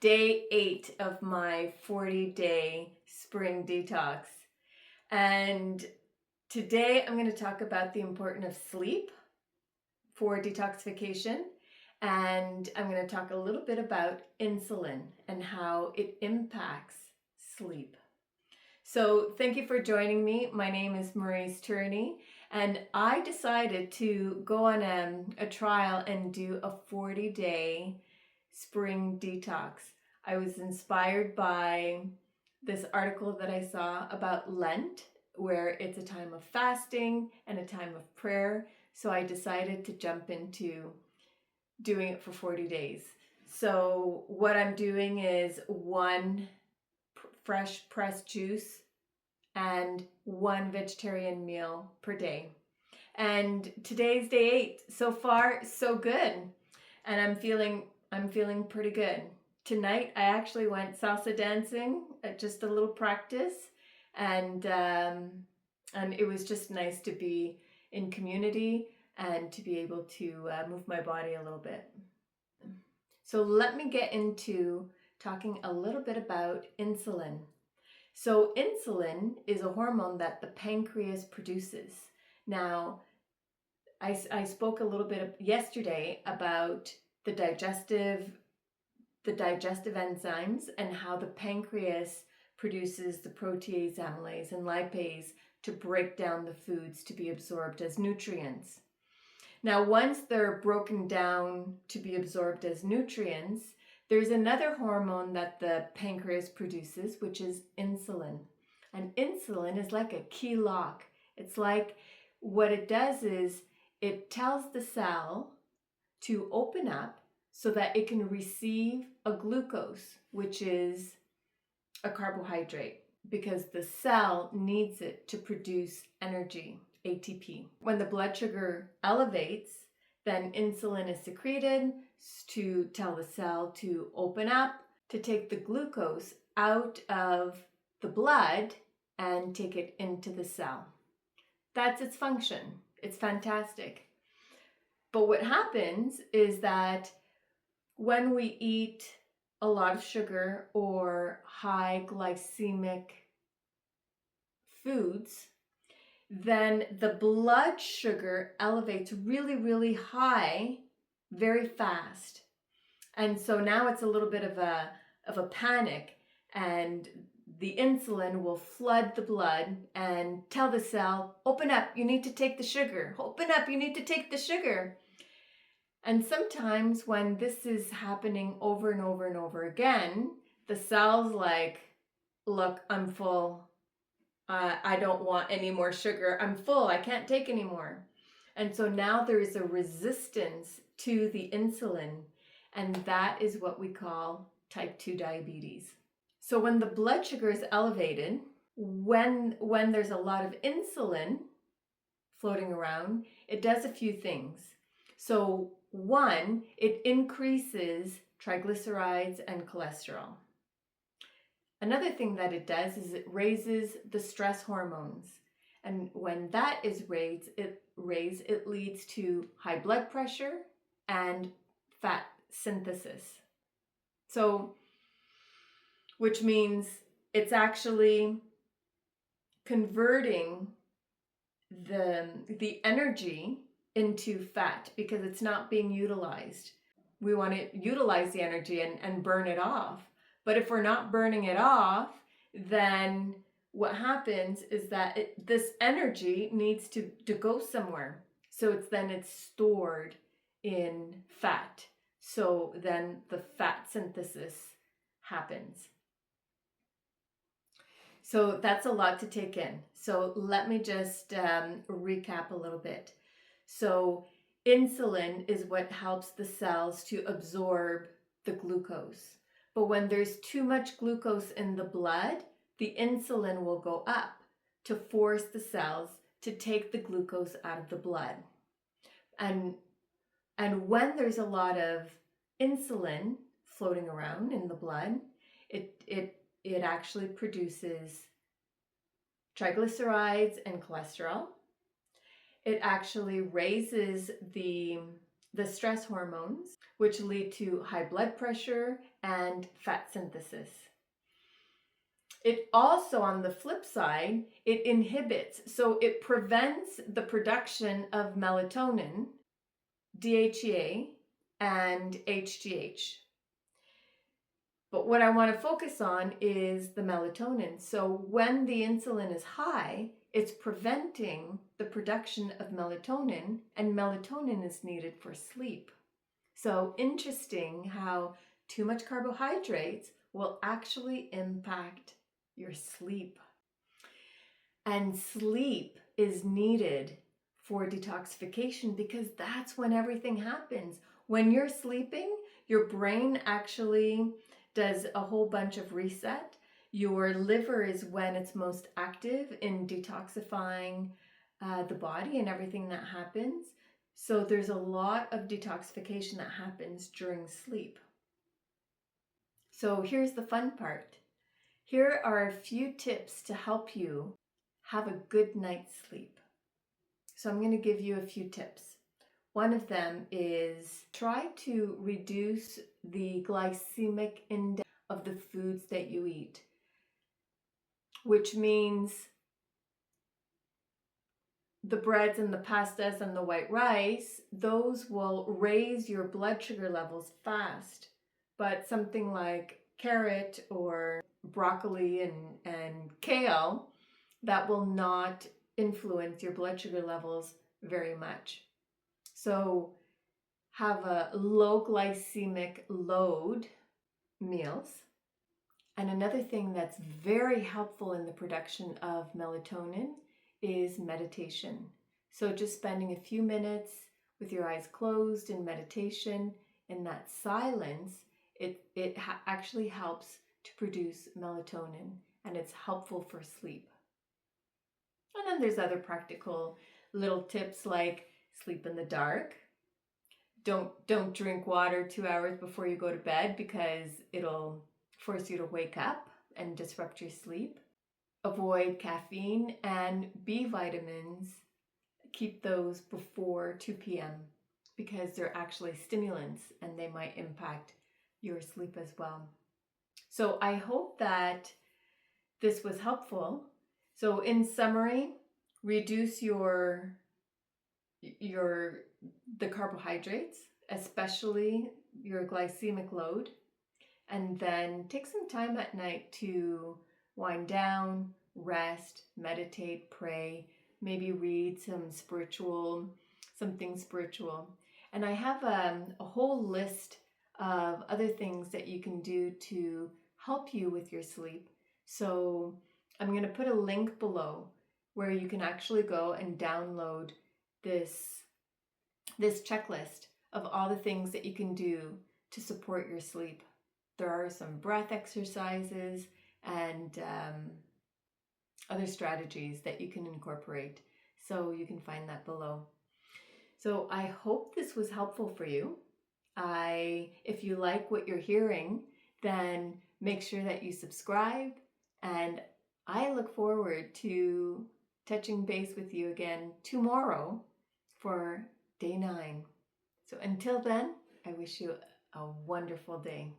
day 8 of my 40-day spring detox. And today I'm going to talk about the importance of sleep for detoxification. And I'm going to talk a little bit about insulin and how it impacts sleep. So thank you for joining me. My name is Marise Tourigny, and I decided to go on a trial and do a 40-day spring detox. I was inspired by this article that I saw about Lent, where it's a time of fasting and a time of prayer. So I decided to jump into doing it for 40 days. So what I'm doing is one fresh pressed juice and one vegetarian meal per day. And today's day 8. So far, so good. And I'm feeling pretty good. Tonight I actually went salsa dancing, just a little practice, and it was just nice to be in community and to be able to move my body a little bit. So let me get into talking a little bit about insulin. So insulin is a hormone that the pancreas produces. Now, I spoke a little bit yesterday about the digestive enzymes and how the pancreas produces the protease, amylase, and lipase to break down the foods to be absorbed as nutrients. Now, once they're broken down to be absorbed as nutrients, there's another hormone that the pancreas produces, which is insulin. And insulin is like a key lock. It's like what it does is it tells the cell to open up so that it can receive a glucose, which is a carbohydrate, because the cell needs it to produce energy, ATP. When the blood sugar elevates, then insulin is secreted to tell the cell to open up, to take the glucose out of the blood and take it into the cell. That's its function. It's fantastic. But what happens is that when we eat a lot of sugar or high glycemic foods, then the blood sugar elevates really, really high very fast. And so now it's a little bit of a panic, and the insulin will flood the blood and tell the cell, open up, you need to take the sugar. Open up, you need to take the sugar. And sometimes when this is happening over and over and over again, the cell's like, look, I'm full. I don't want any more sugar. I'm full. I can't take any more. And so now there is a resistance to the insulin, and that is what we call type 2 diabetes. So when the blood sugar is elevated, when there's a lot of insulin floating around, it does a few things. So one, it increases triglycerides and cholesterol. Another thing that it does is it raises the stress hormones. And when that is raised, it leads to high blood pressure and fat synthesis. So, which means it's actually converting the energy into fat because it's not being utilized. We want to utilize the energy and burn it off. But if we're not burning it off, then what happens is that this energy needs to go somewhere. So it's stored in fat. So then the fat synthesis happens. So that's a lot to take in. So let me just recap a little bit. So insulin is what helps the cells to absorb the glucose. But when there's too much glucose in the blood, the insulin will go up to force the cells to take the glucose out of the blood. And when there's a lot of insulin floating around in the blood, it actually produces triglycerides and cholesterol. It actually raises the the stress hormones, which lead to high blood pressure and fat synthesis. It also, on the flip side, it inhibits, so it prevents the production of melatonin, DHEA, and HGH. But what I want to focus on is the melatonin. So when the insulin is high, it's preventing the production of melatonin, and melatonin is needed for sleep. So interesting how too much carbohydrates will actually impact your sleep. And sleep is needed for detoxification because that's when everything happens. When you're sleeping, your brain actually does a whole bunch of reset. Your liver is when it's most active in detoxifying the body and everything that happens. So there's a lot of detoxification that happens during sleep. So here's the fun part. Here are a few tips to help you have a good night's sleep. So I'm going to give you a few tips. One of them is try to reduce the glycemic index of the foods that you eat, which means the breads and the pastas and the white rice, those will raise your blood sugar levels fast. But something like carrot or broccoli and kale, that will not influence your blood sugar levels very much. So have a low glycemic load meals. And another thing that's very helpful in the production of melatonin is meditation. So just spending a few minutes with your eyes closed in meditation, in that silence, it actually helps to produce melatonin, and it's helpful for sleep. And then there's other practical little tips like sleep in the dark. Don't drink water 2 hours before you go to bed because it'll force you to wake up and disrupt your sleep. Avoid caffeine and B vitamins. Keep those before 2 p.m. because they're actually stimulants and they might impact your sleep as well. So I hope that this was helpful. So in summary, reduce the carbohydrates, especially your glycemic load, and then take some time at night to wind down, rest, meditate, pray, maybe read something spiritual. And I have a whole list of other things that you can do to help you with your sleep. So I'm going to put a link below where you can actually go and download this checklist of all the things that you can do to support your sleep. There are some breath exercises and other strategies that you can incorporate. So you can find that below. So I hope this was helpful for you. If you like what you're hearing, then make sure that you subscribe, and I look forward to touching base with you again tomorrow for day 9. So until then, I wish you a wonderful day.